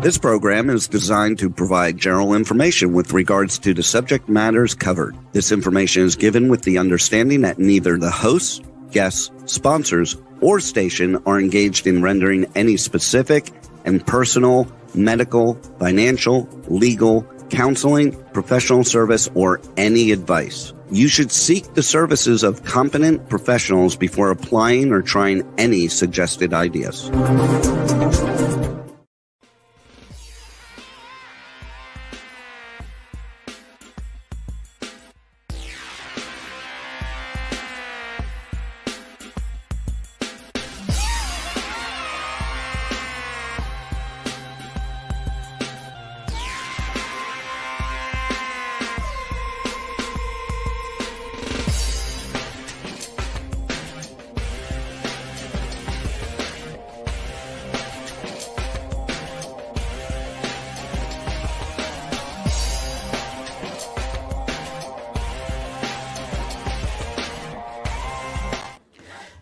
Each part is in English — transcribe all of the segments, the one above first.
This program is designed to provide general information with regards to the subject matters covered. This information is given with the understanding that neither the hosts, guests, sponsors, or station are engaged in rendering any specific and personal, medical, financial, legal, counseling, professional service, or any advice. You should seek the services of competent professionals before applying or trying any suggested ideas.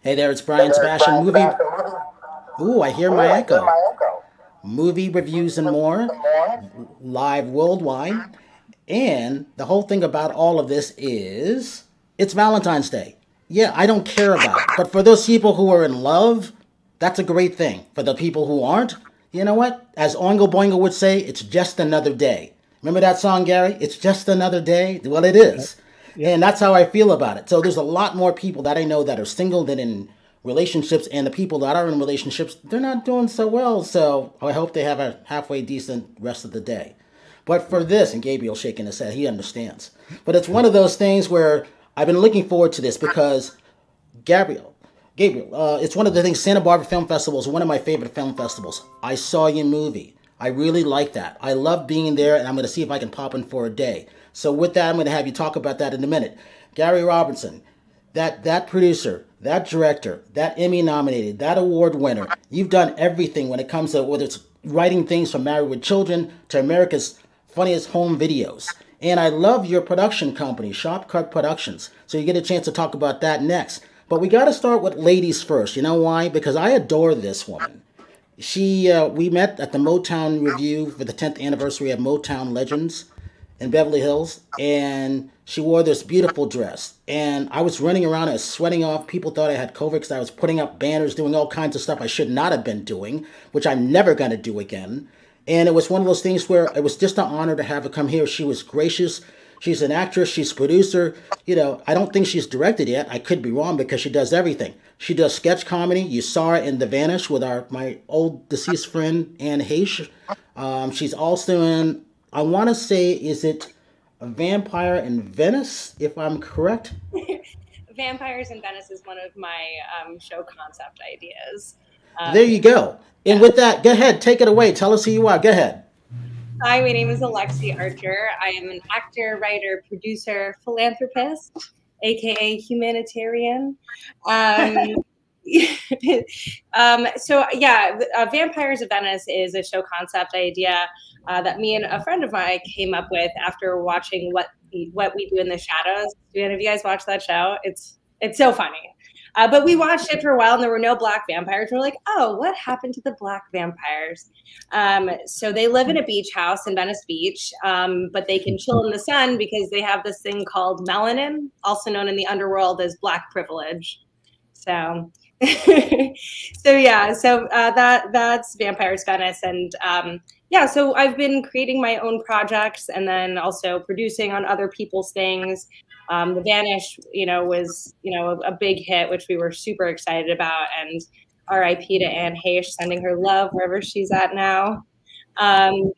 Hey there, it's Brian Sebastian. Ooh, I hear my echo. Movie reviews and more, live worldwide. And the whole thing about all of this is, it's Valentine's Day. Yeah, I don't care about it. But for those people who are in love, that's a great thing. For the people who aren't, you know what? As Oingo Boingo would say, it's just another day. Remember that song, Gary? It's just another day? Well, it is. Yeah. And that's how I feel about it. So there's a lot more people that I know that are single than in relationships, and the people that are in relationships, they're not doing so well. So I hope they have a halfway decent rest of the day. But for this, and Gabriel's shaking his head, he understands. But it's one of those things where I've been looking forward to this because Gabriel, it's one of the things, Santa Barbara Film Festival is one of my favorite film festivals. I saw your movie. I really like that. I love being there, and I'm going to see if I can pop in for a day. So with that, I'm going to have you talk about that in a minute. Gary Robinson, that producer, that director, that Emmy nominated, that award winner, you've done everything when it comes to whether it's writing things from Married with Children to America's Funniest Home Videos. And I love your production company, Shortcut Productions. So you get a chance to talk about that next. But we got to start with ladies first. You know why? Because I adore this woman. We met at the Motown Review for the 10th anniversary of Motown Legends in Beverly Hills, and she wore this beautiful dress. And I was running around, I was sweating off. People thought I had COVID because I was putting up banners, doing all kinds of stuff I should not have been doing, which I'm never going to do again. And it was one of those things where it was just an honor to have her come here. She was gracious. She's an actress. She's a producer. You know, I don't think she's directed yet. I could be wrong because she does everything. She does sketch comedy. You saw her in The Vanish with my old deceased friend, Anne Heche. She's also in, I want to say, is it A Vampire in Venice, if I'm correct? Vampires in Venice is one of my show concept ideas. There you go. And with that, go ahead, take it away. Tell us who you are. Go ahead. Hi, my name is Aleksei Archer. I am an actor, writer, producer, philanthropist, aka humanitarian. Vampires of Venice is a show concept idea that me and a friend of mine came up with after watching What We Do in the Shadows. Do any of you guys watch that show? It's so funny. But we watched it for a while and there were no black vampires. We're like, oh, what happened to the black vampires? So they live in a beach house in Venice Beach, but they can chill in the sun because they have this thing called melanin, also known in the underworld as black privilege. So, that's Vampires Venice. And so I've been creating my own projects and then also producing on other people's things. The Vanish, was, a big hit, which we were super excited about. And RIP to Anne Heche, sending her love wherever she's at now. Thank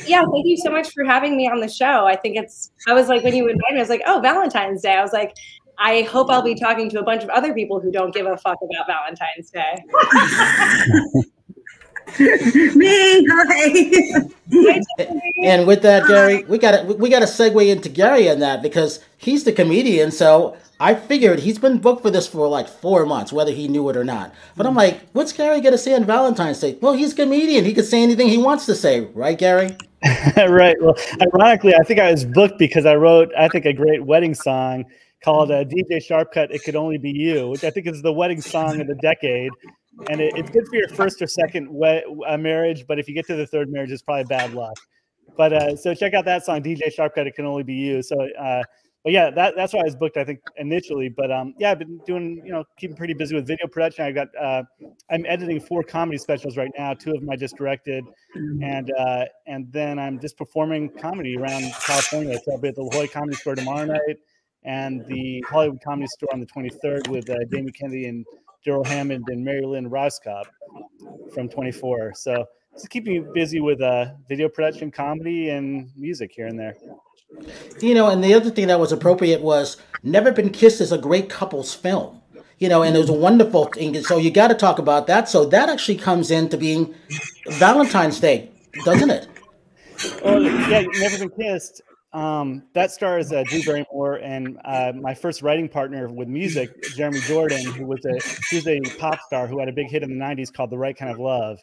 you so much for having me on the show. I was like, when you invited me, I was like, oh, Valentine's Day. I was like, I hope I'll be talking to a bunch of other people who don't give a fuck about Valentine's Day. Me, hi. And with that, Gary, we got to segue into Gary on that because he's the comedian. So I figured he's been booked for this for like 4 months, whether he knew it or not. But I'm like, what's Gary going to say on Valentine's Day? Well, he's a comedian. He could say anything he wants to say. Right, Gary? Right. Well, ironically, I think I was booked because I wrote, a great wedding song called DJ Sharpcut, It Could Only Be You, which I think is the wedding song of the decade. and it's good for your first or second marriage, but if you get to the third marriage, it's probably bad luck. But so check out that song, DJ Sharp Cut, It Can Only Be You. So but yeah, that's why I was booked, I think, initially. But yeah, I've been doing, keeping pretty busy with video production. I'm editing 4 comedy specials right now. 2 of them I just directed, and then I'm just performing comedy around California. So I'll be at the La Jolla Comedy Store tomorrow night, and the Hollywood Comedy Store on the 23rd with Damon Kennedy and Daryl Hammond and Mary Lynn Roscoe from 24. So just keeping me busy with video production, comedy, and music here and there. And the other thing that was appropriate was Never Been Kissed is a great couples film. And it was a wonderful thing. So you got to talk about that. So that actually comes into being Valentine's Day, doesn't it? Well, yeah, Never Been Kissed. That stars Drew Barrymore and my first writing partner with music, Jeremy Jordan, who was a pop star who had a big hit in the 90s called The Right Kind of Love.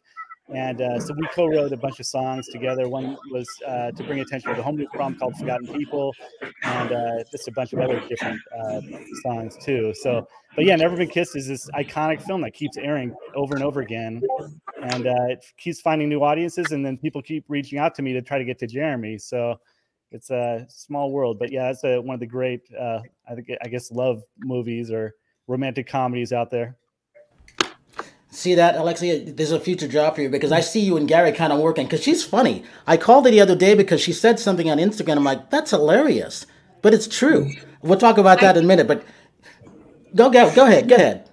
And so we co-wrote a bunch of songs together. One was to bring attention to the homeless problem called Forgotten People, and just a bunch of other different songs too. So, but yeah, Never Been Kissed is this iconic film that keeps airing over and over again. And it keeps finding new audiences, and then people keep reaching out to me to try to get to Jeremy. So it's a small world. But yeah, it's one of the great, I guess, love movies or romantic comedies out there. See that, Aleksei? There's a future job for you, because I see you and Gary kind of working, because she's funny. I called her the other day because she said something on Instagram. I'm like, that's hilarious. But it's true. We'll talk about that in a minute. But go ahead.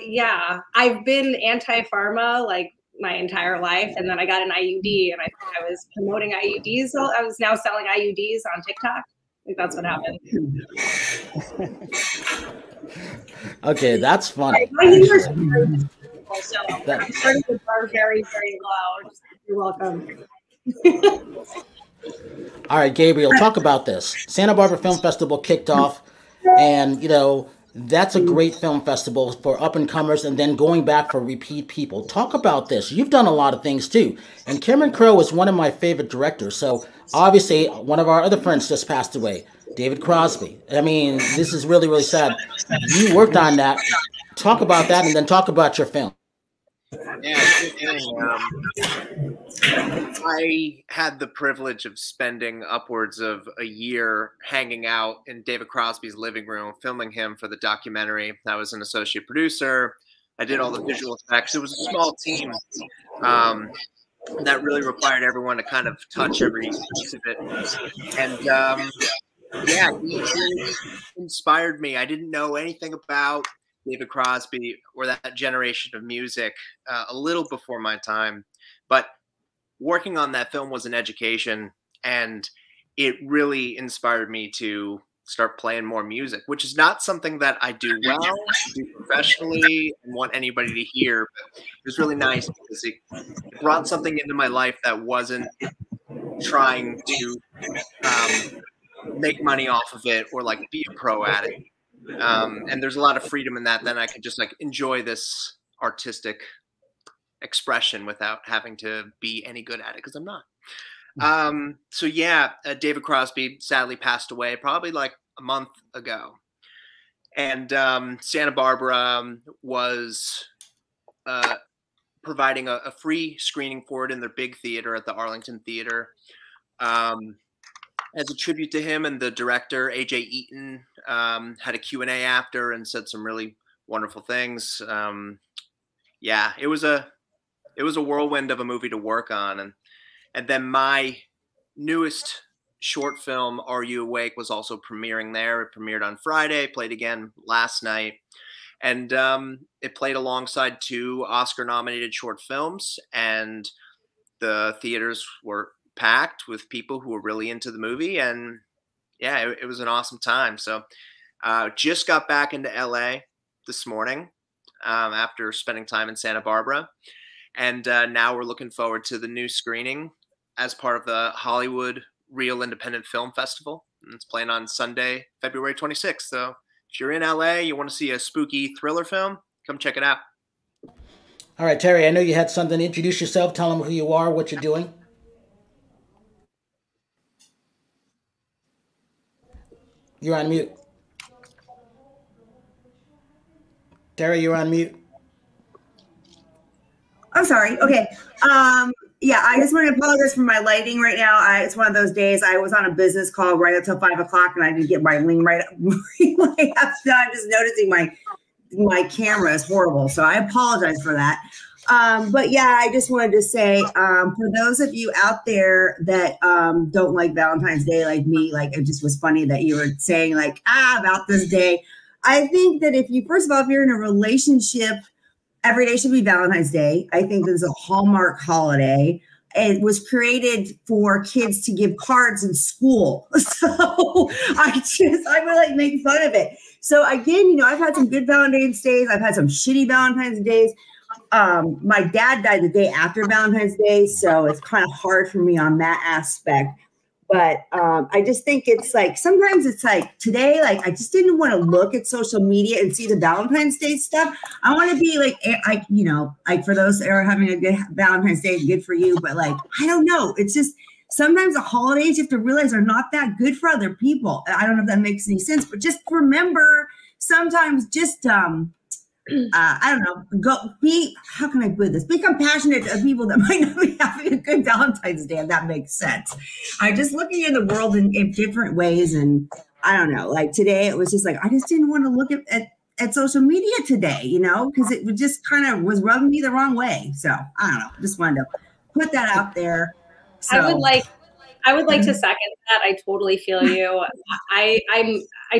Yeah, I've been anti-pharma like my entire life. And then I got an IUD, and I think I was promoting IUDs. So I was now selling IUDs on TikTok. I think that's what happened. Okay, that's funny. My humor's very difficult, so I'm starting to bar very, very low. You're welcome. All right, Gabriel, talk about this. Santa Barbara Film Festival kicked off, and that's a great film festival for up-and-comers, and then going back for repeat people. Talk about this. You've done a lot of things too, and Cameron Crowe is one of my favorite directors. So obviously, one of our other friends just passed away, David Crosby. I mean, this is really, really sad. You worked on that. Talk about that, and then talk about your film. Yeah, I had the privilege of spending upwards of a year hanging out in David Crosby's living room, filming him for the documentary. I was an associate producer. I did all the visual effects. It was a small team that really required everyone to kind of touch every piece of it. And yeah, he really inspired me. I didn't know anything about David Crosby or that generation of music a little before my time, but working on that film was an education, and it really inspired me to start playing more music, which is not something that I do well, do professionally, and want anybody to hear. But it was really nice because it brought something into my life that wasn't trying to make money off of it or like be a pro at it. And there's a lot of freedom in that. Then I could just like enjoy this artistic expression without having to be any good at it, because I'm not. So yeah, David Crosby sadly passed away probably like a month ago. And Santa Barbara was providing a free screening for it in their big theater at the Arlington Theater. As a tribute to him, and the director, A.J. Eaton, had a Q&A after and said some really wonderful things. Yeah, it was a whirlwind of a movie to work on. And then my newest short film, Are You Awake, was also premiering there. It premiered on Friday, played again last night. And it played alongside 2 Oscar-nominated short films. And the theaters were packed with people who were really into the movie. And yeah, it was an awesome time. So just got back into LA this morning after spending time in Santa Barbara. And now we're looking forward to the new screening as part of the Hollywood Real Independent Film Festival. And it's playing on Sunday, February 26th. So if you're in LA, you want to see a spooky thriller film, come check it out. All right, Terry, I know you had something. Introduce yourself. Tell them who you are, what you're doing. You're on mute. Terry, you're on mute. I'm sorry. Okay. Yeah, I just want to apologize for my lighting right now. It's one of those days. I was on a business call right until 5 o'clock, and I didn't get my ring right. I'm just noticing my camera is horrible, so I apologize for that. But yeah, I just wanted to say, for those of you out there that don't like Valentine's Day like me, like it just was funny that you were saying like, about this day. I think that if you're in a relationship, every day should be Valentine's Day. I think this is a Hallmark holiday. It was created for kids to give cards in school. So I would like make fun of it. So again, I've had some good Valentine's Days. I've had some shitty Valentine's Days. My dad died the day after Valentine's Day, so it's kind of hard for me on that aspect. But I just think it's like, sometimes it's like today, like I just didn't want to look at social media and see the Valentine's Day stuff. I want to be like, like for those that are having a good Valentine's Day, good for you. But like, I don't know. It's just sometimes the holidays you have to realize are not that good for other people. I don't know if that makes any sense, but just remember sometimes just, I don't know, how can I put this? Be compassionate to people that might not be having a good Valentine's Day, if that makes sense. I'm just looking at the world in different ways. And I don't know, like today, it was just like, I just didn't want to look at social media today, because it just kind of was rubbing me the wrong way. So I don't know, just wanted to put that out there. So, I would like to second that. I totally feel you. I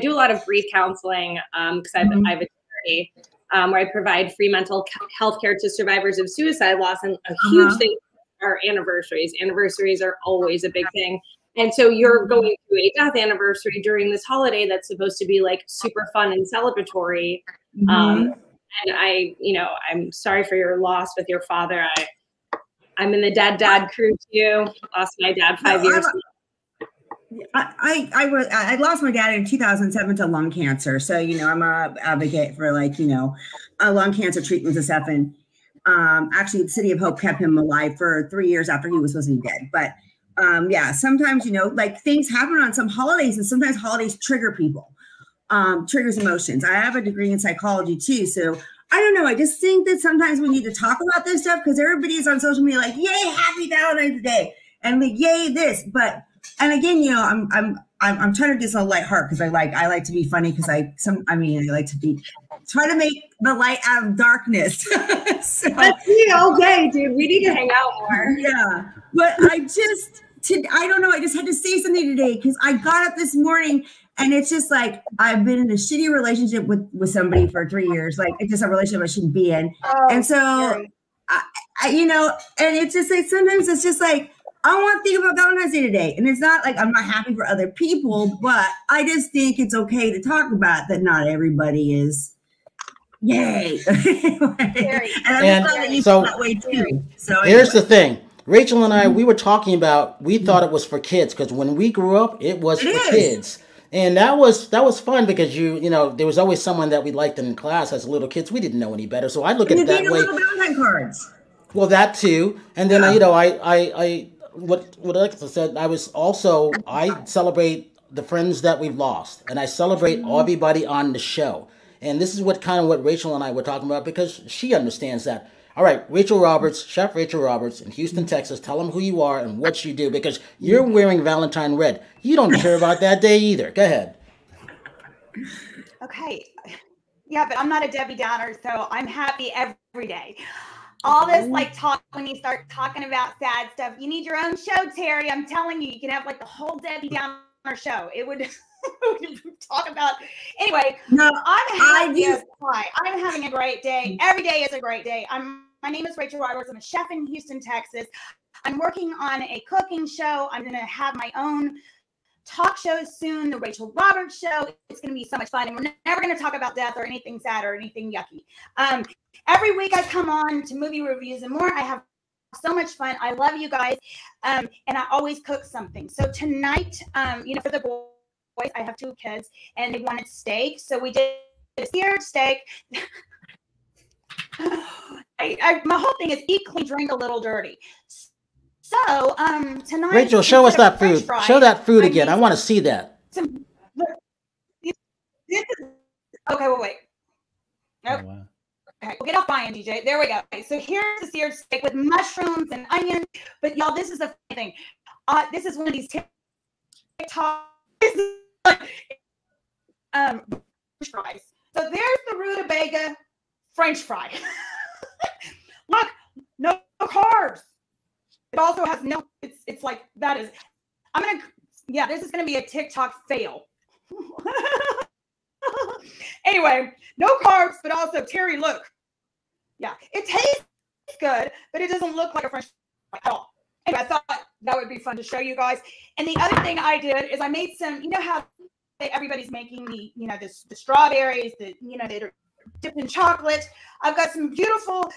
do a lot of grief counseling because I have a charity. Where I provide free mental health care to survivors of suicide loss. And a huge thing are anniversaries. Anniversaries are always a big thing. And so you're going through a death anniversary during this holiday that's supposed to be like super fun and celebratory. And I'm sorry for your loss with your father. I'm in the dad crew too. Lost my dad 5 years ago. I lost my dad in 2007 to lung cancer. So, I'm a advocate for lung cancer treatments and stuff. And actually the City of Hope kept him alive for 3 years after he was supposed to be dead. But yeah, sometimes, like things happen on some holidays, and sometimes holidays trigger people, triggers emotions. I have a degree in psychology too. So I don't know. I just think that sometimes we need to talk about this stuff because everybody's on social media like, yay, happy Valentine's Day. And like, yay, this, and again, I'm trying to do this on a light heart because I like to be funny because I like to try to make the light out of darkness. So, that's me all day, dude. We need to hang out more. Yeah, but I don't know. I just had to say something today because I got up this morning and it's just like I've been in a shitty relationship with somebody for 3 years. Like it's just a relationship I shouldn't be in, and so I and it's just like sometimes it's just like. I want to think about Valentine's Day today. And it's not like I'm not happy for other people, but I just think it's okay to talk about that not everybody is. Yay. And so that way too. So here's the thing. Rachel and I, we were talking about, we thought it was for kids because when we grew up, it was for kids. And that was fun because there was always someone that we liked in class as little kids. We didn't know any better. So I look at it that way. Little Valentine cards. Well, that too. And then, what Alexa said, I celebrate the friends that we've lost, and I celebrate everybody on the show. And this is what Rachel and I were talking about because she understands that. All right, Chef Rachel Roberts in Houston, Texas, tell them who you are and what you do because you're wearing Valentine red. You don't care about that day either. Go ahead. Okay. Yeah, but I'm not a Debbie Downer, so I'm happy every day. All this talk when you start talking about sad stuff, you need your own show, Terry. I'm telling you, you can have the whole Debbie Downer show. It would talk about anyway. No, I'm having a great day. Every day is a great day. My name is Rachel Roberts. I'm a chef in Houston, Texas. I'm working on a cooking show. I'm gonna have my own talk shows soon, the Rachel Roberts Show. It's going to be so much fun. And we're never going to talk about death or anything sad or anything yucky. Every week I come on to movie reviews and more. I have so much fun. I love you guys. And I always cook something. So tonight, for the boys, I have 2 kids and they wanted steak. So we did a seared steak. My whole thing is eat clean, drink a little dirty. So, tonight, Rachel, show us that food. Show that food again. I want to see that. Okay, well, wait. Nope. Oh, wow. Okay. get off buying, DJ. There we go. Okay, so here's a seared steak with mushrooms and onions. But y'all, this is the thing. This is one of these TikTok fries. So there's the rutabaga French fry. Look, no carbs. It also has no. It's like that is. This is gonna be a TikTok fail. Anyway, no carbs, but also Terry, look. Yeah, it tastes good, but it doesn't look like a French fry at all. Anyway, I thought that would be fun to show you guys. And the other thing I did is I made some, you know how everybody's making the strawberries, that are dipped in chocolate. I've got some beautiful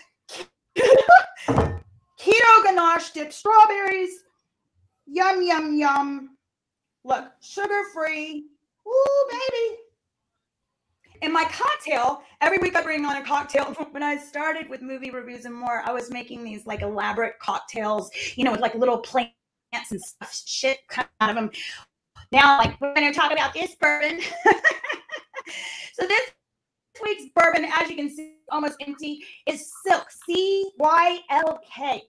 keto ganache dipped strawberries. Yum, yum, yum. Look, sugar-free. Ooh, baby. And my cocktail, every week I bring on a cocktail. When I started with movie reviews and more, I was making these like elaborate cocktails, with like little plants and stuff, shit cut out of them. Now, like, we're going to talk about this bourbon. So this week's bourbon, as you can see, almost empty, is Silk, C-Y-L-K.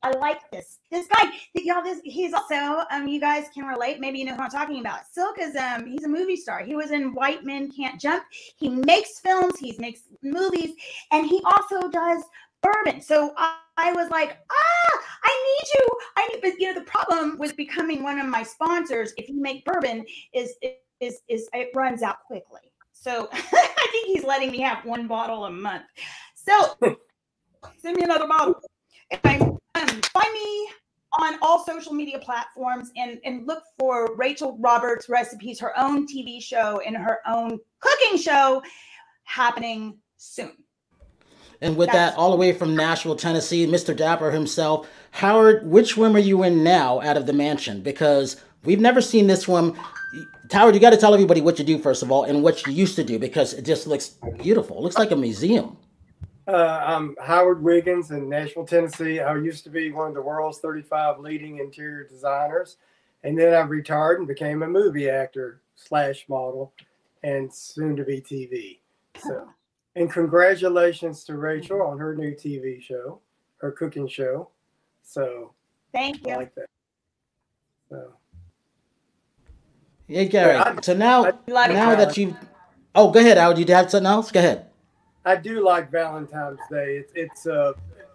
I like this. This guy, y'all, he's also, you guys can relate. Maybe you know who I'm talking about. Silk is, he's a movie star. He was in White Men Can't Jump. He makes films. He makes movies. And he also does bourbon. So I was like, I need you. But, the problem with becoming one of my sponsors, if you make bourbon, is it runs out quickly. So I think he's letting me have one bottle a month. So send me another bottle. Anyway, find me on all social media platforms and look for Rachel Roberts Recipes, her own TV show and her own cooking show happening soon. And with that, all the way from Nashville, Tennessee, Mr. Dapper himself, Howard, which room are you in now out of the mansion? Because we've never seen this one. Howard, you got to tell everybody what you do, first of all, and what you used to do, because it just looks beautiful. It looks like a museum. I'm Howard Wiggins in Nashville, Tennessee. I used to be one of the world's 35 leading interior designers. And then I retired and became a movie actor / model and soon to be TV. So, and congratulations to Rachel on her new TV show, her cooking show. So thank you. I like that. So. Yeah, Gary. So now that you, go ahead, Howard. You have something else? Go ahead. I do like Valentine's Day. It's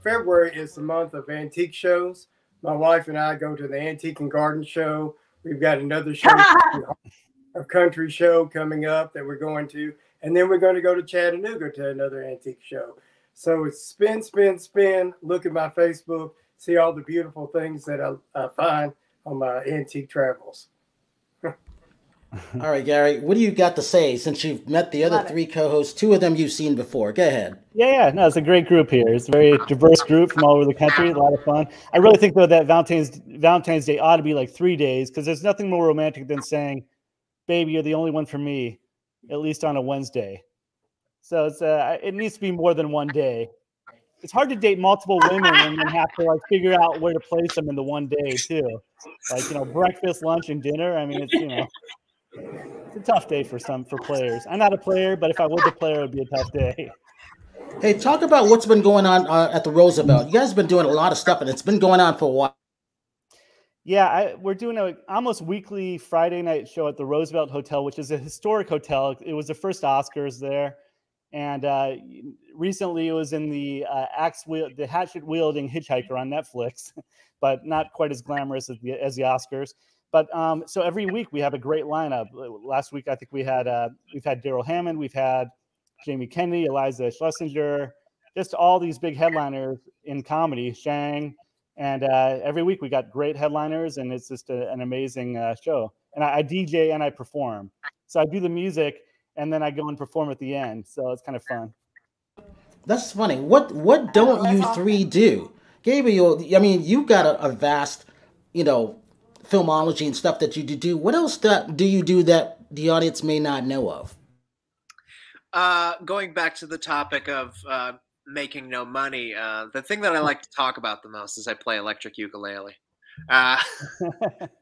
February is the month of antique shows. My wife and I go to the Antique and Garden Show. We've got another show, a country show coming up that we're going to, and then we're going to go to Chattanooga to another antique show. So it's spin, spin, spin. Look at my Facebook, see all the beautiful things that I find on my antique travels. All right, Gary, what do you got to say since you've met the other three co-hosts? Two of them you've seen before. Go ahead. Yeah. No, it's a great group here. It's a very diverse group from all over the country. A lot of fun. I really think, though, that Valentine's Day ought to be like 3 days, because there's nothing more romantic than saying, baby, you're the only one for me, at least on a Wednesday. So it needs to be more than 1 day. It's hard to date multiple women and then have to figure out where to place them in the 1 day too. Breakfast, lunch, and dinner. I mean, it's a tough day for players. I'm not a player, but if I was a player, it would be a tough day. Hey, talk about what's been going on at the Roosevelt. You guys have been doing a lot of stuff, and it's been going on for a while. Yeah, we're doing an almost weekly Friday night show at the Roosevelt Hotel, which is a historic hotel. It was the first Oscars there. And recently it was in the hatchet-wielding hitchhiker on Netflix, but not quite as glamorous as the Oscars. But so every week we have a great lineup. Last week I think we've had Daryl Hammond, we've had Jamie Kennedy, Eliza Schlesinger, just all these big headliners in comedy, Shang, and every week we got great headliners, and it's just an amazing show. And I DJ and I perform, so I do the music and then I go and perform at the end. So it's kind of fun. That's funny. What don't you three do, Gabriel? I mean, you've got a vast, filmology and stuff that you do. What else do you do that the audience may not know of? Going back to the topic of making no money, the thing that I like to talk about the most is I play electric ukulele.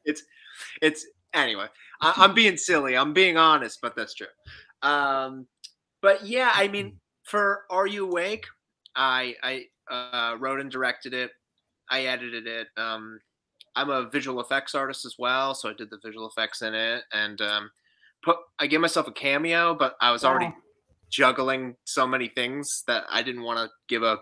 It's anyway. I'm being silly. I'm being honest, but that's true. But yeah, I mean, For Are You Awake? I wrote and directed it. I edited it. I'm a visual effects artist as well, so I did the visual effects in it, and I gave myself a cameo, but I was already juggling so many things that I didn't want to give a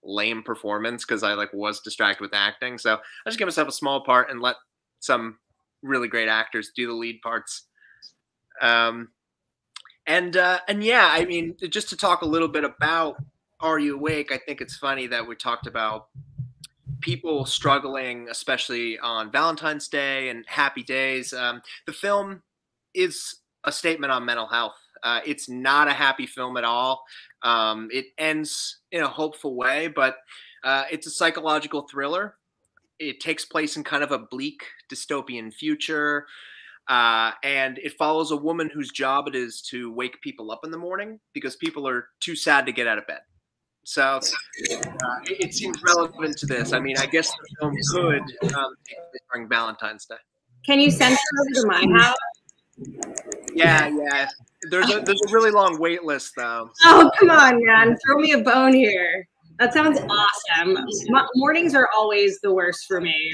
lame performance because I was distracted with acting. So I just gave myself a small part and let some really great actors do the lead parts. And yeah, I mean, just to talk a little bit about Are You Awake? I think it's funny that we talked about people struggling, especially on Valentine's Day and happy days. The film is a statement on mental health. It's not a happy film at all. It ends in a hopeful way, but it's a psychological thriller. It takes place in kind of a bleak dystopian future. And it follows a woman whose job it is to wake people up in the morning because people are too sad to get out of bed. So it seems relevant to this. I mean, I guess the film could take place during Valentine's Day. Can you send it over to my house? Yeah. There's a really long wait list though. Oh, come on, man. Throw me a bone here. That sounds awesome. Mornings are always the worst for me.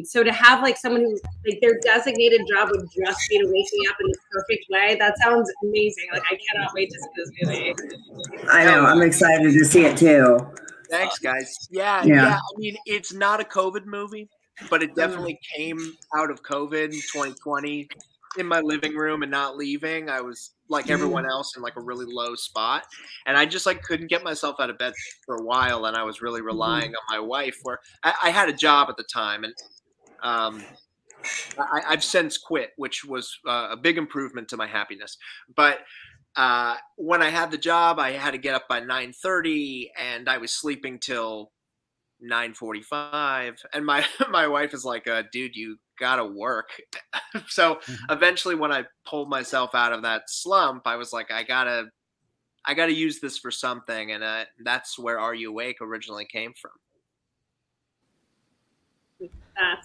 So to have someone who their designated job would just be to wake me up in the perfect way, that sounds amazing. I cannot wait to see this movie. I know. I'm excited to see it too. Thanks, guys. Yeah. I mean, it's not a COVID movie, but it definitely came out of COVID 2020. In my living room and not leaving. I was like everyone else in a really low spot. And I just couldn't get myself out of bed for a while. And I was really relying on my wife where I had a job at the time. And I've since quit, which was a big improvement to my happiness. But when I had the job, I had to get up by 9:30 and I was sleeping till 9:45. And my wife is like, dude, you gotta work. So eventually when I pulled myself out of that slump, I was like, I gotta use this for something. And that's where Are You Awake originally came from.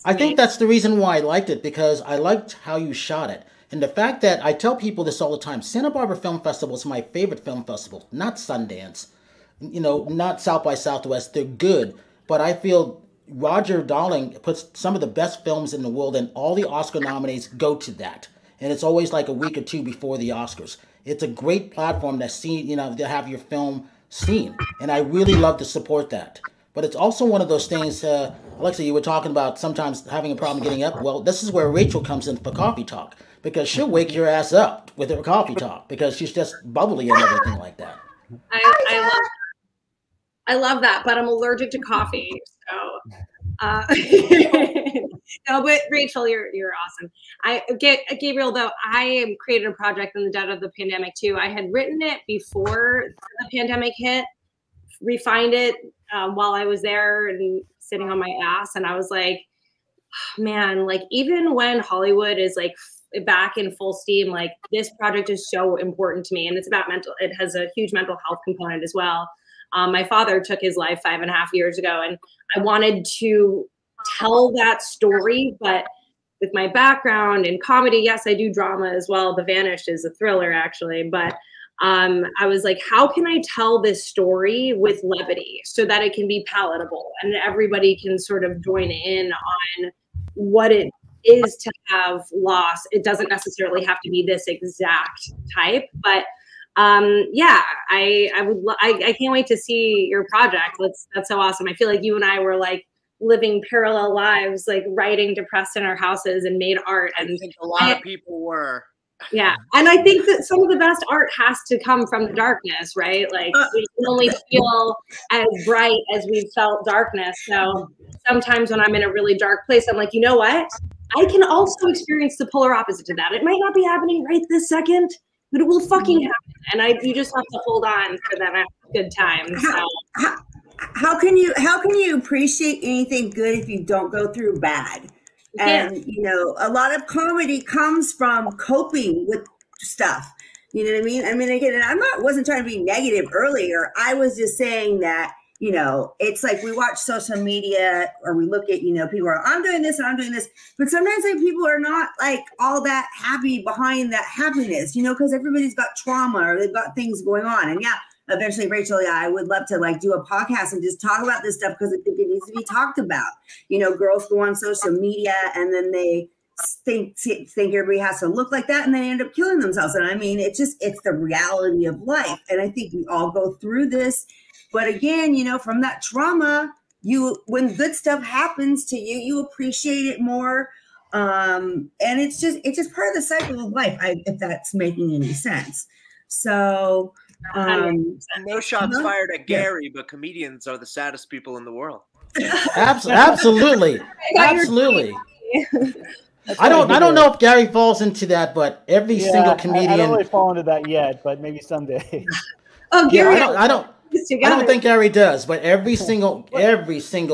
I think that's the reason why I liked it, because I liked how you shot it. And the fact that I tell people this all the time, Santa Barbara Film Festival is my favorite film festival, not Sundance, not South by Southwest. They're good, but I feel Roger Darling puts some of the best films in the world, and all the Oscar nominees go to that. And it's always a week or two before the Oscars. It's a great platform to see, to have your film seen. And I really love to support that. But it's also one of those things, Alexa, you were talking about sometimes having a problem getting up. Well, this is where Rachel comes in for coffee talk, because she'll wake your ass up with her coffee talk because she's just bubbly and everything like that. I love that, but I'm allergic to coffee. So, no, but Rachel, you're awesome. Gabriel, though, I created a project in the dead of the pandemic too. I had written it before the pandemic hit, refined it while I was there and sitting on my ass, and I was like, oh, man, even when Hollywood is back in full steam, this project is so important to me, and it's about it has a huge mental health component as well. My father took his life 5.5 years ago, and I wanted to tell that story, but with my background in comedy, yes, I do drama as well. The Vanished is a thriller, actually, but I was like, how can I tell this story with levity so that it can be palatable and everybody can sort of join in on what it is to have loss? It doesn't necessarily have to be this exact type, but yeah, I can't wait to see your project. That's so awesome. I feel like you and I were living parallel lives, writing depressed in our houses and made art. And I think a lot of people were. Yeah. And I think that some of the best art has to come from the darkness, right? We can only feel as bright as we've felt darkness. So sometimes when I'm in a really dark place, I'm like, you know what? I can also experience the polar opposite to that. It might not be happening right this second, but it will fucking happen. And you just have to hold on for them at good times. So. How can you appreciate anything good if you don't go through bad? And a lot of comedy comes from coping with stuff. You know what I mean? I mean, again, and wasn't trying to be negative earlier. I was just saying that, it's we watch social media or we look at, people are, I'm doing this and I'm doing this. But sometimes people are not all that happy behind that happiness, because everybody's got trauma or they've got things going on. And yeah, eventually, Rachel, yeah, I would love to like do a podcast and just talk about this stuff because I think it needs to be talked about. You know, girls go on social media and then they think everybody has to look like that and they end up killing themselves. And I mean, it's the reality of life. And I think we all go through this. But again, you know, from that trauma, when good stuff happens to you, you appreciate it more. And it's just part of the cycle of life, if that's making any sense. So no shots fired at Gary, but comedians are the saddest people in the world. Absolutely. Absolutely. I don't know if Gary falls into that, but every single comedian. I don't really fall into that yet, but maybe someday. Oh, Gary, I don't think Gary does, but every single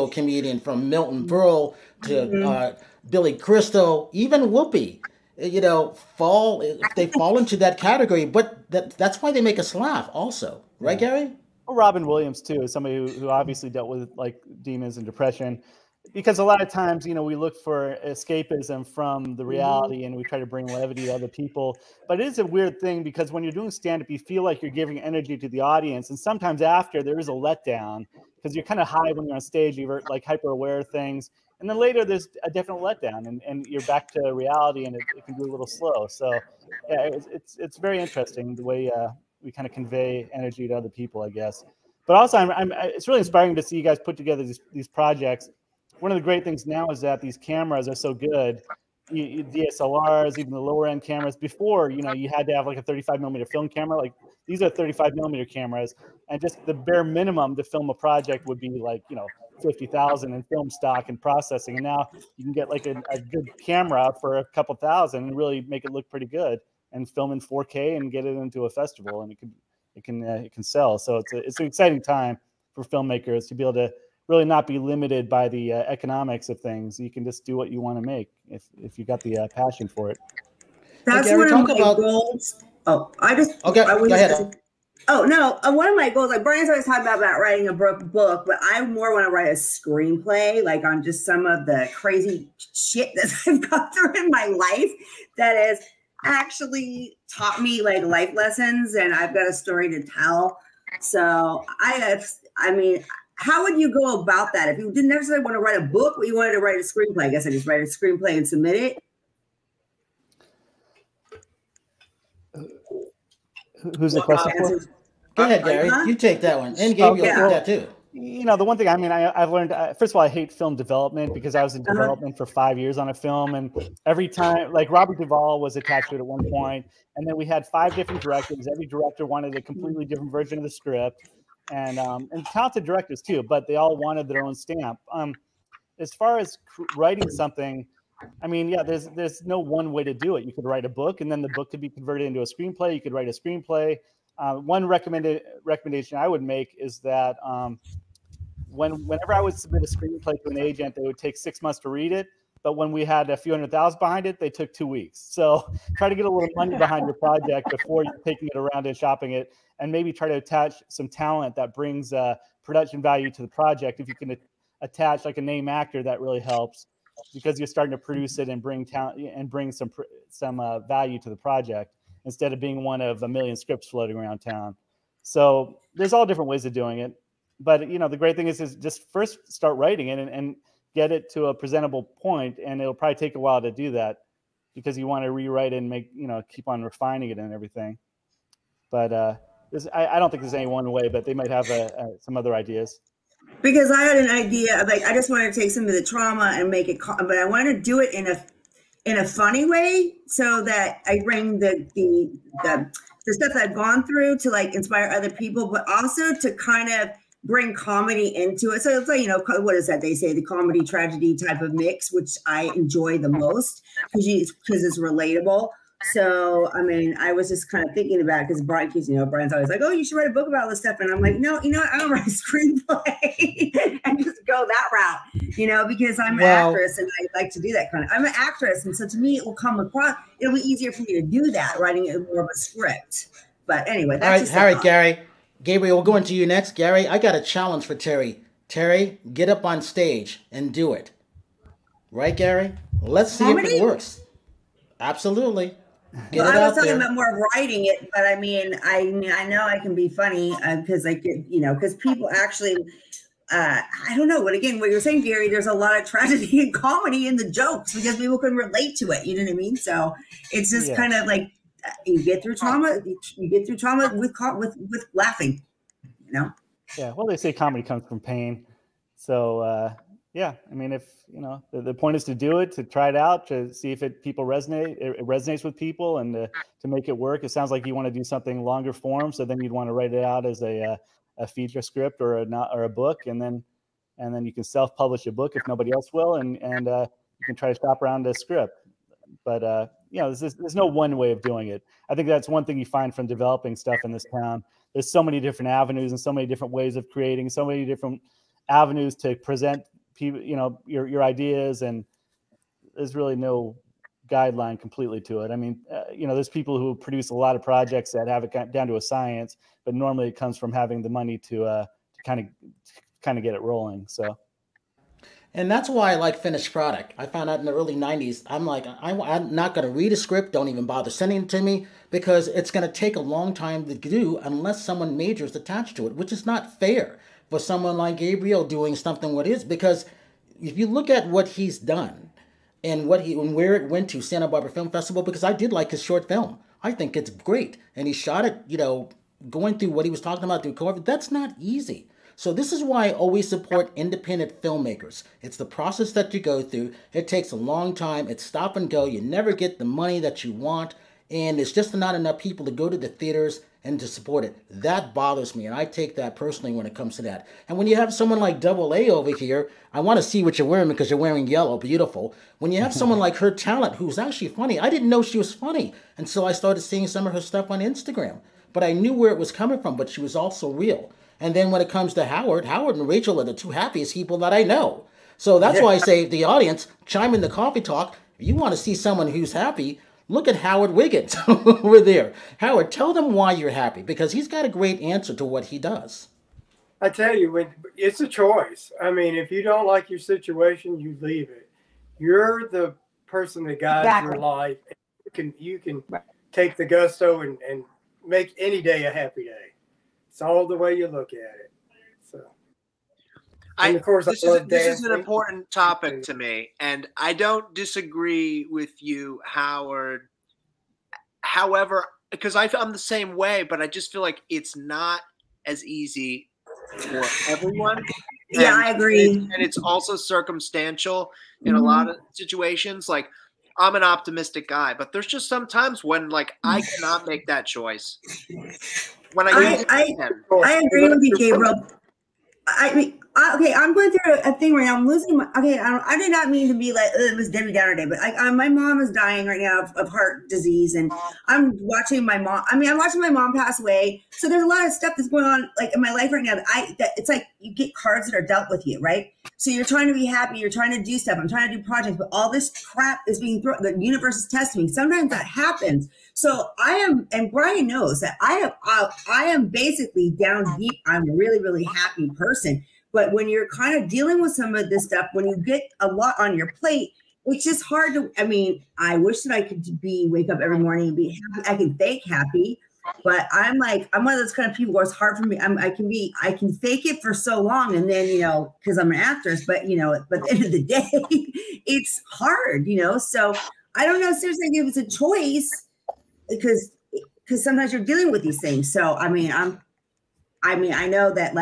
comedian from Milton Berle to Billy Crystal, even Whoopi, you know, they fall into that category. But that's why they make us laugh, also, right, Gary? Well, Robin Williams too, somebody who obviously dealt with like demons and depression. Because a lot of times, you know, we look for escapism from the reality and we try to bring levity to other people. But it is a weird thing because when you're doing stand-up, you feel like you're giving energy to the audience. And sometimes after, there is a letdown because you're kind of high when you're on stage. You're like hyper-aware of things. And then later, there's a definite letdown and you're back to reality and it can be a little slow. So, yeah, it's very interesting the way we kind of convey energy to other people, I guess. But also, it's really inspiring to see you guys put together these projects. One of the great things now is that these cameras are so good. DSLRs, even the lower end cameras. Before, you know, you had to have like a 35mm film camera. Like these are 35mm cameras, and just the bare minimum to film a project would be like, you know, $50,000 in film stock and processing. And now you can get like a good camera for a couple thousand and really make it look pretty good and film in 4K and get it into a festival, and it can sell. So it's an exciting time for filmmakers to be able to really not be limited by the economics of things. You can just do what you want to make if you got the passion for it. That's one of my goals. Oh, go ahead. Oh no, one of my goals, like Brian's always talking about writing a book, but I more want to write a screenplay, like on just some of the crazy shit that I've gone through in my life that has actually taught me like life lessons, and I've got a story to tell. So how would you go about that? If you didn't necessarily want to write a book, but you wanted to write a screenplay, I guess I just write a screenplay and submit it. Who's the question for? Go ahead, Gary. You take that one. And Gabe, you'll take that too. You know, the one thing, I mean, I've learned, first of all, I hate film development because I was in development for 5 years on a film. And every time, like Robert Duvall was attached to it at one point, and then we had 5 different directors. Every director wanted a completely different version of the script. And talented directors too, but they all wanted their own stamp. As far as writing something, I mean, yeah, there's no one way to do it. You could write a book, and then the book could be converted into a screenplay. You could write a screenplay. One recommendation I would make is that whenever I would submit a screenplay to an agent, they would take 6 months to read it. But when we had a few $100,000 behind it, they took 2 weeks. So try to get a little money behind your project before you're taking it around and shopping it, and maybe try to attach some talent that brings production value to the project. If you can attach like a name actor, that really helps because you're starting to produce it and bring talent and bring some value to the project instead of being one of a million scripts floating around town. So there's all different ways of doing it. But, you know, the great thing is just first start writing it and get it to a presentable point, and it'll probably take a while to do that because you want to rewrite it and keep on refining it and everything. But I don't think there's any one way, but they might have some other ideas. Because I had an idea of I just wanted to take some of the trauma and make it, but I wanted to do it in a funny way so that I bring the stuff that I've gone through to like inspire other people, but also to kind of bring comedy into it. So it's like, what is that? They say the comedy tragedy type of mix, which I enjoy the most because it's relatable. So, I mean, I was just kind of thinking about it because Brian's always like, oh, you should write a book about all this stuff. And I'm like, no, I don't write a screenplay and just go that route, because I'm an actress and I like to do that I'm an actress. And so to me, it'll be easier for me to do that, writing more of a script. But anyway, that's all right, Gary. Gabriel, we'll go into you next. Gary, I got a challenge for Terry. Terry, get up on stage and do it. Right, Gary? Let's see if it works. Absolutely. Get Well, it I was out talking there. about more of writing it, but I mean, I know I can be funny because I get, because people actually, I don't know. But again, what you're saying, Gary, there's a lot of tragedy and comedy in the jokes because people can relate to it. You know what I mean? So it's just kind of like you get through trauma. You get through trauma with laughing. Yeah. Well, they say comedy comes from pain. So yeah, I mean, if the point is to do it, to try it out, to see if it resonates with people, and to make it work. It sounds like you want to do something longer form, so then you'd want to write it out as a feature script or a book, and then you can self-publish a book if nobody else will, and you can try to shop around the script. But there's no one way of doing it. I think that's one thing you find from developing stuff in this town. There's so many different avenues and so many different ways of creating, so many different avenues to present people, your ideas, and there's really no guideline completely to it. I mean, there's people who produce a lot of projects that have it down to a science, but normally it comes from having the money to kind of get it rolling. So. And that's why I like finished product. I found out in the early 90s, I'm like, I'm not going to read a script. Don't even bother sending it to me because it's going to take a long time to do unless someone major is attached to it, which is not fair for someone like Gabriel doing something what is. Because if you look at what he's done and where it went to, Santa Barbara Film Festival, because I did like his short film. I think it's great. And he shot it, going through what he was talking about through COVID. That's not easy. So this is why I always support independent filmmakers. It's the process that you go through. It takes a long time. It's stop and go. You never get the money that you want. And there's just not enough people to go to the theaters and to support it. That bothers me. And I take that personally when it comes to that. And when you have someone like Double A over here, I want to see what you're wearing because you're wearing yellow. Beautiful. When you have someone like her talent who's actually funny, I didn't know she was funny until I started seeing some of her stuff on Instagram. But I knew where it was coming from, but she was also real. And then when it comes to Howard and Rachel are the two happiest people that I know. So that's why I say to the audience, chime in the coffee talk. If you want to see someone who's happy, look at Howard Wiggins over there. Howard, tell them why you're happy, because he's got a great answer to what he does. I tell you, it's a choice. I mean, if you don't like your situation, you leave it. You're the person that guides your life. You can take the gusto and make any day a happy day. It's all the way you look at it. So, and of course, this is an important topic to me, and I don't disagree with you, Howard. However, because I'm the same way, but I just feel like it's not as easy for everyone. Yeah, I agree. And it's also circumstantial in a lot of situations. Like, I'm an optimistic guy, but there's just some times when, like, I cannot make that choice. When I agree with you, Gabriel. I mean, okay, I'm going through a thing right now. I'm losing my. Okay, I did not mean to be like it was Debbie Downer Day, but my mom is dying right now of heart disease, and I'm watching my mom. I mean, I'm watching my mom pass away. So there's a lot of stuff that's going on like in my life right now. That it's like you get cards that are dealt with you, right? So you're trying to be happy. You're trying to do stuff. I'm trying to do projects, but all this crap is being thrown. The universe is testing me. Sometimes that happens. So I am, and Brian knows that I am basically down deep. I'm a really, really happy person. But when you're kind of dealing with some of this stuff, when you get a lot on your plate, it's just hard to, I mean, I wish that I could wake up every morning and be happy. I can fake happy, but I'm one of those kind of people where it's hard for me. I can fake it for so long. And then, because I'm an actress, but at the end of the day, it's hard, so I don't know seriously if it's a choice because sometimes you're dealing with these things. So, I know that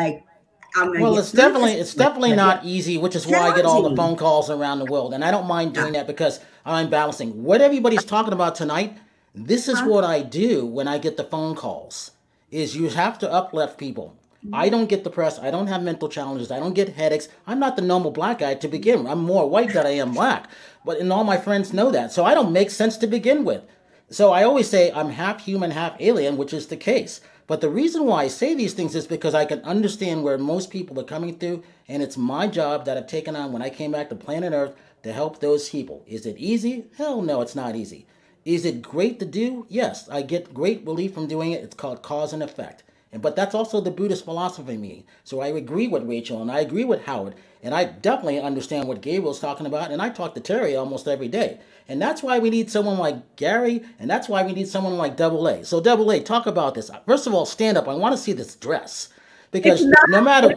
well, it's definitely not easy, which is why I get all the phone calls around the world. And I don't mind doing that because I'm balancing. What everybody's talking about tonight, this is what I do when I get the phone calls, is you have to uplift people. I don't get depressed. I don't have mental challenges. I don't get headaches. I'm not the normal black guy to begin with. I'm more white than I am black. And all my friends know that. So I don't make sense to begin with. So I always say I'm half human, half alien, which is the case. But the reason why I say these things is because I can understand where most people are coming through, and it's my job that I've taken on when I came back to planet Earth to help those people. Is it easy? Hell no, it's not easy. Is it great to do? Yes, I get great relief from doing it. It's called cause and effect. But that's also the Buddhist philosophy in me. So I agree with Rachel and I agree with Howard. And I definitely understand what Gabriel's talking about. And I talk to Terry almost every day. And that's why we need someone like Gary. And that's why we need someone like Double A. So Double A, talk about this. First of all, stand up. I want to see this dress. Because no matter...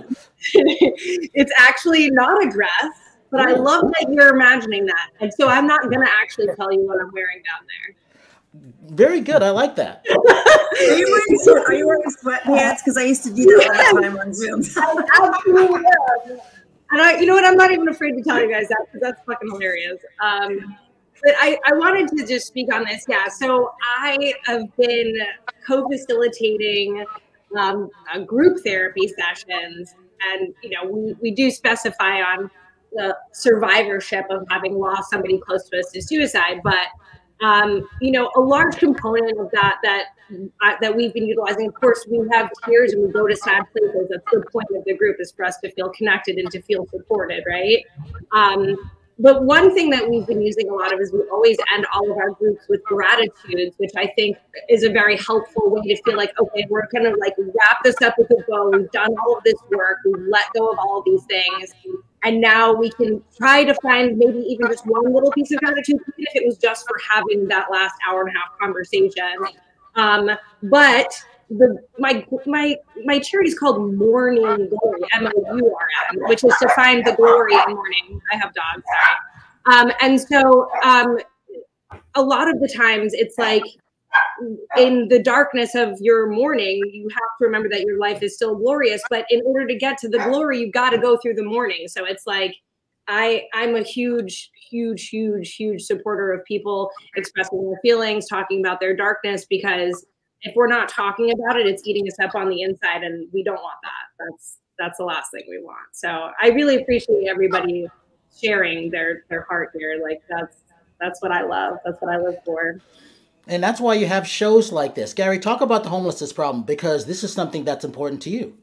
It's actually not a dress. But I love that you're imagining that. And so I'm not going to actually tell you what I'm wearing down there. Very good. I like that. Are you wearing sweatpants? Because I used to do that all the time on Zoom. I absolutely am. And you know what? I'm not even afraid to tell you guys that because that's fucking hilarious. But I wanted to just speak on this. Yeah. So I have been co-facilitating group therapy sessions. And, you know, we do specify on the survivorship of having lost somebody close to us to suicide. But you know, a large component of that we've been utilizing, of course, we have tears and we go to sad places. That's the point of the group, is for us to feel connected and to feel supported, right? But one thing that we've been using a lot of is we always end all of our groups with gratitudes, which I think is a very helpful way to feel like, okay, we're going to like wrap this up with a bow. We've done all of this work. We've let go of all of these things. And now we can try to find maybe even just one little piece of gratitude, even if it was just for having that last hour and a half conversation. But my charity is called Morning Glory, MOURN, which is to find the glory in morning. I have dogs, sorry. And so a lot of the times it's like, in the darkness of your morning, you have to remember that your life is still glorious. But in order to get to the glory, you've got to go through the morning. So it's like, I'm a huge supporter of people expressing their feelings, talking about their darkness, because if we're not talking about it, it's eating us up on the inside, and we don't want that. That's the last thing we want. So I really appreciate everybody sharing their heart here. Like that's what I love. That's what I live for. And that's why you have shows like this. Gary, talk about the homelessness problem, because this is something that's important to you.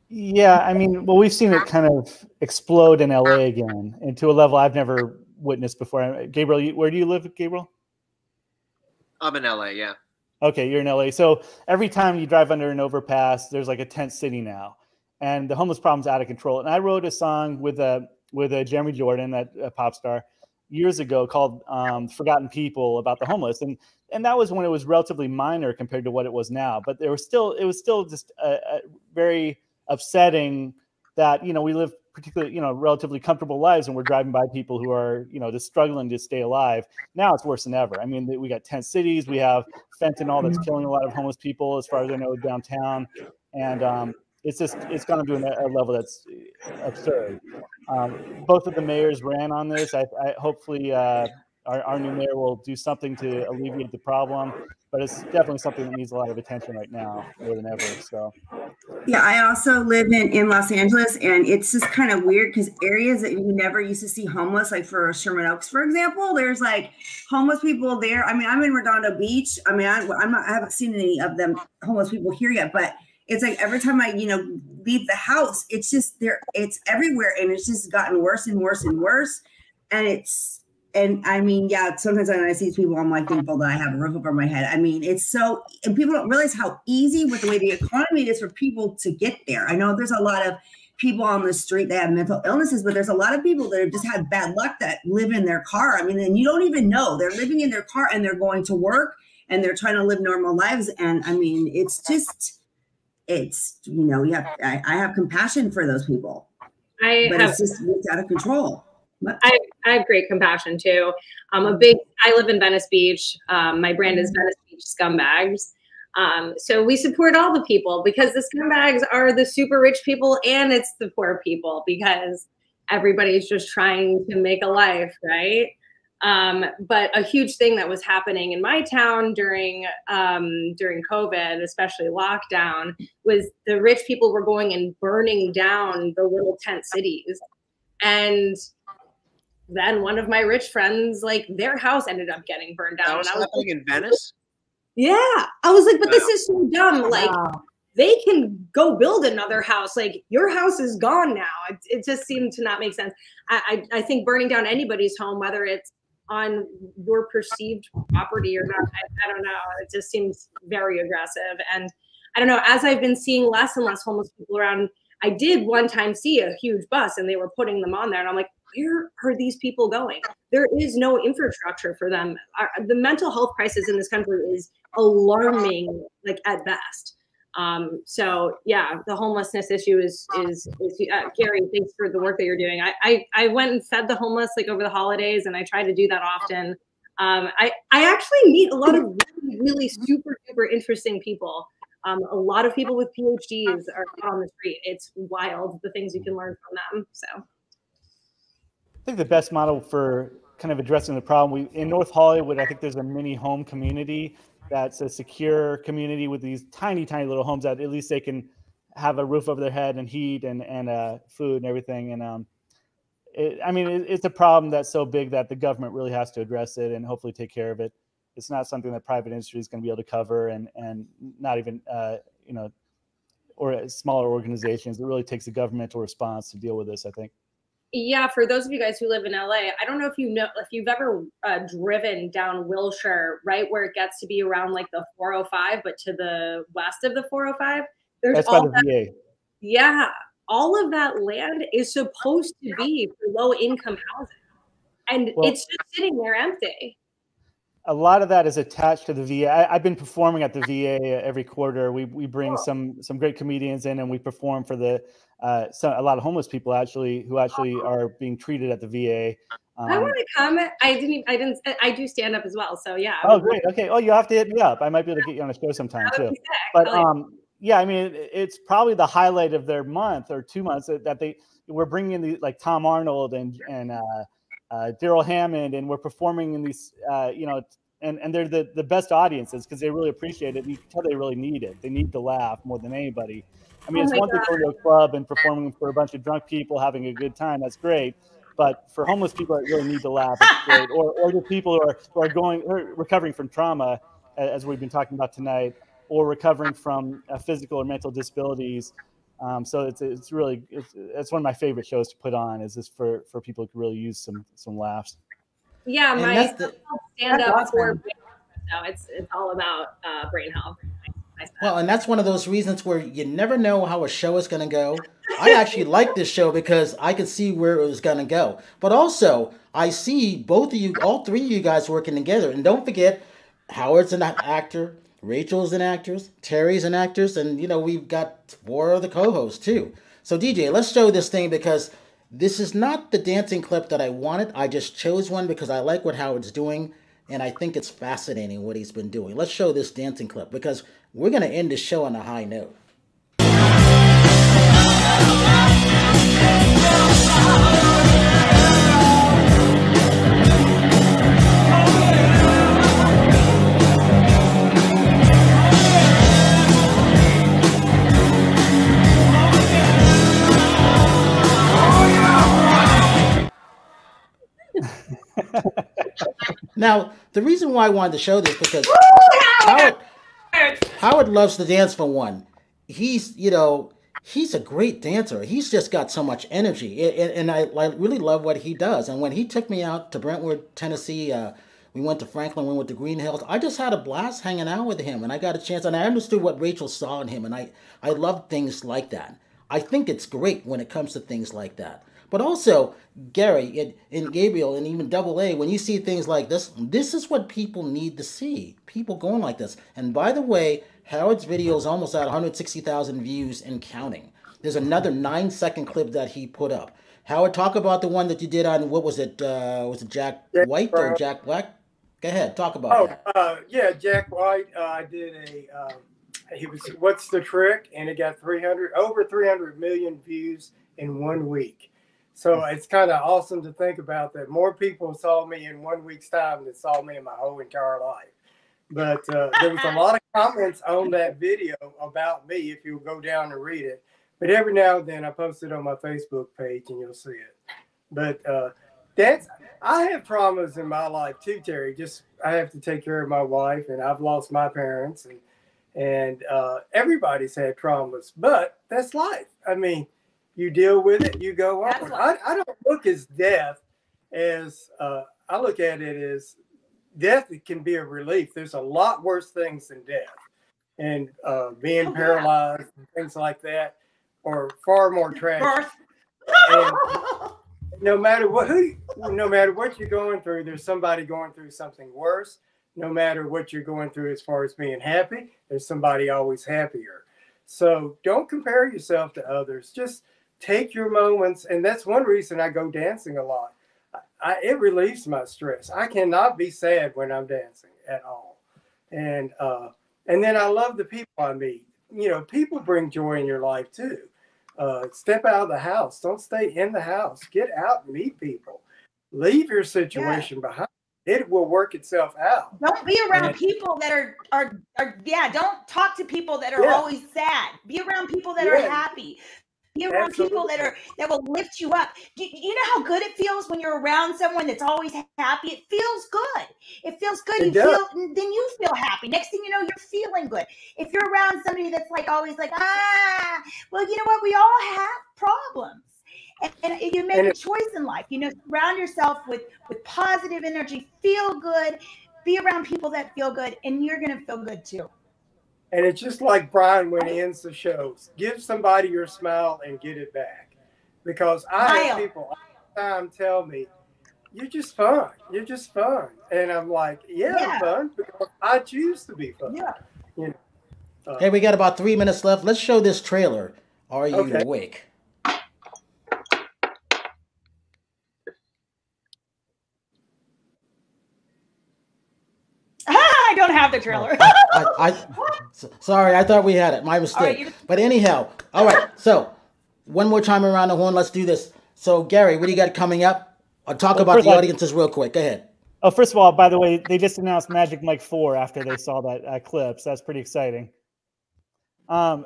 Yeah, I mean, well, we've seen it kind of explode in LA again, and to a level I've never witnessed before. Gabriel, where do you live, Gabriel? I'm in LA, yeah. Okay, you're in LA. So every time you drive under an overpass, there's like a tent city now, and the homeless problem's out of control. And I wrote a song with Jeremy Jordan, that pop star, years ago called Forgotten People, about the homeless. And that was when it was relatively minor compared to what it was now. But it was still just a very upsetting that, you know, we live particularly, you know, relatively comfortable lives, and we're driving by people who are, you know, just struggling to stay alive. Now it's worse than ever. I mean, we got tent cities, we have fentanyl that's killing a lot of homeless people, as far as I know, downtown. And it's gone to a level that's absurd. Both of the mayors ran on this. I hopefully our new mayor will do something to alleviate the problem, but it's definitely something that needs a lot of attention right now, more than ever. So, yeah, I also live in Los Angeles, and it's just kind of weird because areas that you never used to see homeless, like for Sherman Oaks, for example, there's like homeless people there. I mean, I'm in Redondo Beach. I mean, I haven't seen any of them homeless people here yet, but it's like every time I, you know, leave the house, it's just there, it's everywhere, and it's just gotten worse and worse and worse. And I mean, yeah, sometimes when I see these people, I'm like thankful that I have a roof over my head. I mean, it's so, and people don't realize how easy with the way the economy is for people to get there. I know there's a lot of people on the street that have mental illnesses, but there's a lot of people that have just had bad luck that live in their car. I mean, and you don't even know they're living in their car and they're going to work and they're trying to live normal lives. And I mean, it's, you know, I have compassion for those people, but it's out of control. I have great compassion too. I live in Venice Beach. My brand is Venice Beach Scumbags. So we support all the people, because the scumbags are the super rich people and it's the poor people, because everybody's just trying to make a life, right? But a huge thing that was happening in my town during COVID, especially lockdown, was the rich people were going and burning down the little tent cities. And then one of my rich friends, like, their house ended up getting burned down. That was happening in Venice? Yeah. I was like, but this is so dumb. Like, they can go build another house. Like, your house is gone now. It just seemed to not make sense. I think burning down anybody's home, whether it's on your perceived property or not, I don't know. It just seems very aggressive. And I don't know, as I've been seeing less and less homeless people around, I did one time see a huge bus and they were putting them on there. And I'm like, where are these people going? There is no infrastructure for them. The mental health crisis in this country is alarming, like at best. So yeah, the homelessness issue is Gary, thanks for the work that you're doing. I went and fed the homeless like over the holidays, and I try to do that often. I actually meet a lot of really, really super interesting people. A lot of people with PhDs are on the street. It's wild the things you can learn from them. So I think the best model for kind of addressing the problem, in North Hollywood, I think there's a mini home community that's a secure community with these tiny little homes that at least they can have a roof over their head and heat and food and everything. And it's a problem that's so big that the government really has to address it and hopefully take care of it. It's not something that private industry is going to be able to cover, and not even or smaller organizations. It really takes a governmental response to deal with this, I think. Yeah, for those of you guys who live in LA, I don't know if you've ever driven down Wilshire, right where it gets to be around like the 405, but to the west of the 405, that's all by the VA. Yeah, all of that land is supposed to be for low-income housing, and it's just sitting there empty. A lot of that is attached to the VA. I've been performing at the VA every quarter. We bring some great comedians in, and we perform for a lot of homeless people who are being treated at the VA. I want to comment. I do stand up as well. So yeah. Oh, great. Okay. Oh, you have to hit me up. I might be able to get you on a show sometime too. But yeah, I mean, it's probably the highlight of their month or 2 months that we're bringing in like Tom Arnold and Daryl Hammond, and we're performing in these, and they're the best audiences because they really appreciate it. You can tell they really need it. They need to laugh more than anybody. I mean, it's one thing going to a club and performing for a bunch of drunk people having a good time. That's great. But for homeless people that really need to laugh, it's great. Or the people who are recovering from trauma, as we've been talking about tonight, or recovering from physical or mental disabilities. So it's one of my favorite shows to put on. Is this for people who can really use some laughs. Yeah, my stand up for brain health. So it's all about brain health. Well, and that's one of those reasons where you never know how a show is going to go. I actually like this show because I could see where it was going to go. But also, I see both of you, all three of you guys working together. And don't forget, Howard's an actor, Rachel's an actress, Terry's an actress, and, we've got 4 of the co-hosts, too. So, DJ, let's show this thing because this is not the dancing clip that I wanted. I just chose one because I like what Howard's doing, and I think it's fascinating what he's been doing. Let's show this dancing clip because we're going to end the show on a high note. Now, the reason why I wanted to show this because Howard loves to dance for one. He's a great dancer. He's just got so much energy, and I really love what he does. And when he took me out to Brentwood, Tennessee, we went to Franklin, we went to Green Hills. I just had a blast hanging out with him, and I got a chance, and I understood what Rachel saw in him, and I love things like that. I think it's great when it comes to things like that. But also, Gary and Gabriel and even Double A, when you see things like this, this is what people need to see. People going like this. And by the way, Howard's video is almost at 160,000 views and counting. There's another 9-second clip that he put up. Howard, talk about the one that you did on, what was it? Was it Jack White or Jack Black? Go ahead, talk about that. Yeah, Jack White. I did he was What's the Trick? And it got over 300 million views in 1 week. So it's kind of awesome to think about that more people saw me in 1 week's time than saw me in my whole entire life. But there was a lot of comments on that video about me if you'll go down and read it. But every now and then I post it on my Facebook page and you'll see it. But I have traumas in my life too, Terry. I have to take care of my wife, and I've lost my parents, and everybody's had traumas. But that's life. I mean, you deal with it, you go on. I don't look at death as I look at it as death. It can be a relief. There's a lot worse things than death. and being paralyzed and things like that are far more tragic. And no matter what you're going through, there's somebody going through something worse. No matter what you're going through as far as being happy, there's somebody always happier. So don't compare yourself to others. Just take your moments. And that's one reason I go dancing a lot. It relieves my stress. I cannot be sad when I'm dancing at all. And then I love the people I meet. You know, people bring joy in your life too. Step out of the house. Don't stay in the house. Get out and meet people. Leave your situation behind. It will work itself out. Don't be around people that are don't talk to people that are always sad. Be around people that are happy. Be around people that will lift you up. You know how good it feels when you're around someone that's always happy? It feels good. It feels good. Then you feel happy. Next thing you know, you're feeling good. If you're around somebody that's like always like, well, you know what? We all have problems. And you make a choice in life. You know, surround yourself with positive energy. Feel good. Be around people that feel good, and you're going to feel good too. And it's just like Brian when he ends the shows. Give somebody your smile and get it back. Because I have people all the time tell me, you're just fun. You're just fun. And I'm like, I'm fun because I choose to be fun. Yeah. You know, hey, we got about 3 minutes left. Let's show this trailer. Are you awake? I don't have the trailer. Sorry, I thought we had it. My mistake. But anyhow, all right. So one more time around the horn. Let's do this. So Gary, what do you got coming up? I'll talk about the audiences real quick. Go ahead. Oh, first of all, by the way, they just announced Magic Mike 4 after they saw that clip. So that's pretty exciting. I'm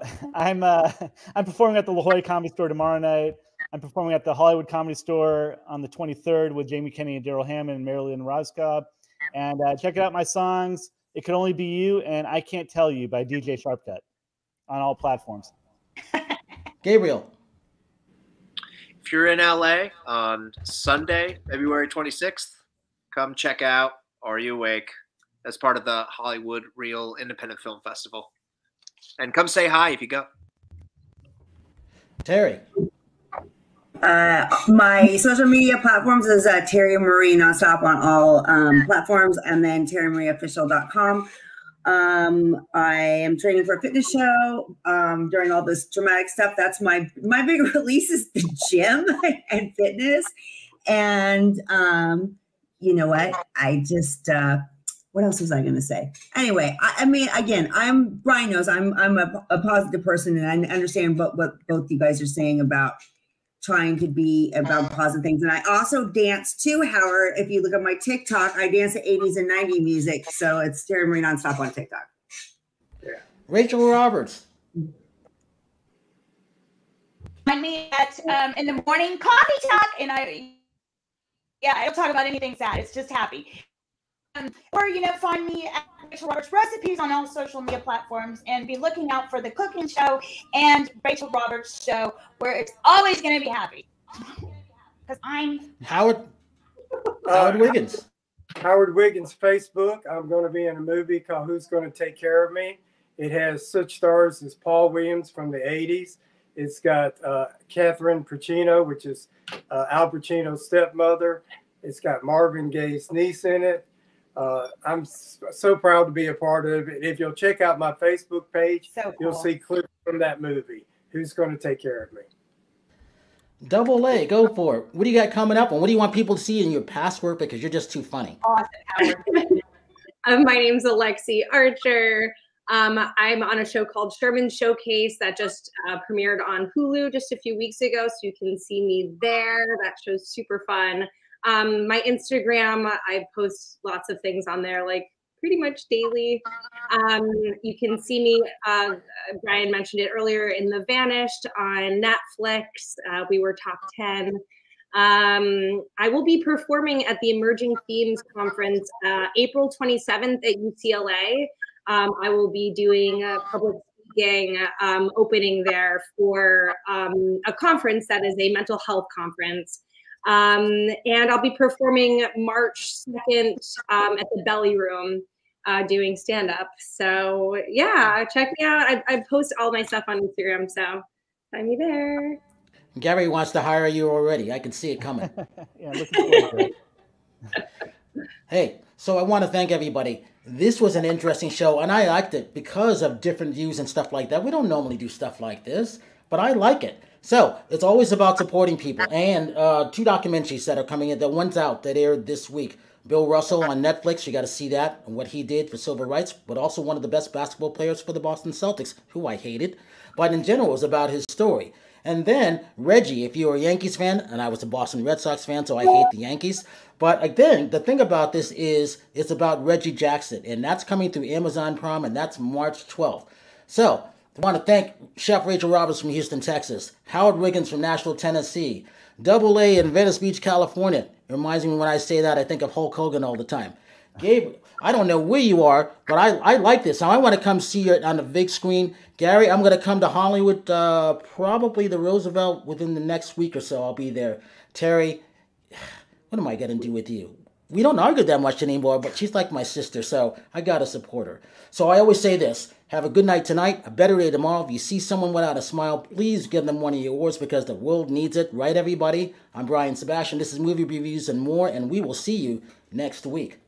performing at the La Jolla Comedy Store tomorrow night. I'm performing at the Hollywood Comedy Store on the 23rd with Jamie Kenney and Daryl Hammond and Marilyn Roscoe. And check out my songs, It Could Only Be You and I Can't Tell You by DJ Sharpcut on all platforms. Gabriel. If you're in LA on Sunday, February 26th, come check out Are You Awake? That's part of the Hollywood Real Independent Film Festival. And come say hi if you go. Terry. My social media platforms is Terry Marie Nonstop on all platforms, and then terrymariaofficial.com. I am training for a fitness show during all this dramatic stuff. That's my big release is the gym and fitness. And you know what? I just what else was I going to say? Anyway, I mean, again, Brian knows I'm a positive person, and I understand what both you guys are saying about trying to be about positive things. And I also dance too, Howard. If you look at my TikTok, I dance to 80s and 90s music. So it's Terry Marie Nonstop on TikTok. Yeah. Rachel Roberts. Find me at in the morning coffee talk, and I don't talk about anything sad. It's just happy. Or find me at Rachel Roberts Recipes on all social media platforms, and be looking out for the cooking show and Rachel Roberts show, where it's always going to be happy. Because I'm Howard Wiggins. Howard Wiggins Facebook. I'm going to be in a movie called Who's Going to Take Care of Me. It has such stars as Paul Williams from the 80s. It's got Catherine Pacino, which is Al Pacino's stepmother. It's got Marvin Gaye's niece in it. I'm so proud to be a part of it. If you'll check out my Facebook page, you'll see clips from that movie. Who's Going to Take Care of Me? Double A, go for it. What do you got coming up, and what do you want people to see in your past work because you're just too funny? Awesome, Howard. My name's Aleksei Archer. I'm on a show called Sherman Showcase that just premiered on Hulu just a few weeks ago, so you can see me there. That show's super fun. My Instagram, I post lots of things on there, like pretty much daily. You can see me, Brian mentioned it earlier, in The Vanished on Netflix. We were top 10. I will be performing at the Emerging Themes Conference April 27th at UCLA. I will be doing a public speaking opening there for a conference that is a mental health conference. And I'll be performing March 2nd at the Belly Room doing stand-up. So yeah, check me out. I post all my stuff on Instagram, so find me there. Gary wants to hire you already. I can see it coming. Yeah, looking forward to it. Hey, so I want to thank everybody. This was an interesting show, and I liked it because of different views and stuff like that. We don't normally do stuff like this, but I like it. So it's always about supporting people. And 2 documentaries that are coming in. The one's out that aired this week. Bill Russell on Netflix. You got to see that and what he did for civil rights, but also one of the best basketball players for the Boston Celtics, who I hated. But in general, it was about his story. And then Reggie, if you're a Yankees fan, and I was a Boston Red Sox fan, so I hate the Yankees. But again, the thing about this is it's about Reggie Jackson, and that's coming through Amazon Prime, and that's March 12th. So I want to thank Chef Rachel Roberts from Houston, Texas, Howard Wiggins from Nashville, Tennessee, Double A in Venice Beach, California. It reminds me when I say that, I think of Hulk Hogan all the time. Gabe, I don't know where you are, but I like this. Now I want to come see you on the big screen. Gary, I'm going to come to Hollywood, probably the Roosevelt within the next week or so. I'll be there. Terry, what am I going to do with you? We don't argue that much anymore, but she's like my sister, so I got to support her. So I always say this. Have a good night tonight, a better day tomorrow. If you see someone without a smile, please give them one of your awards because the world needs it. Right, everybody? I'm Brian Sebastian. This is Movie Reviews and More, and we will see you next week.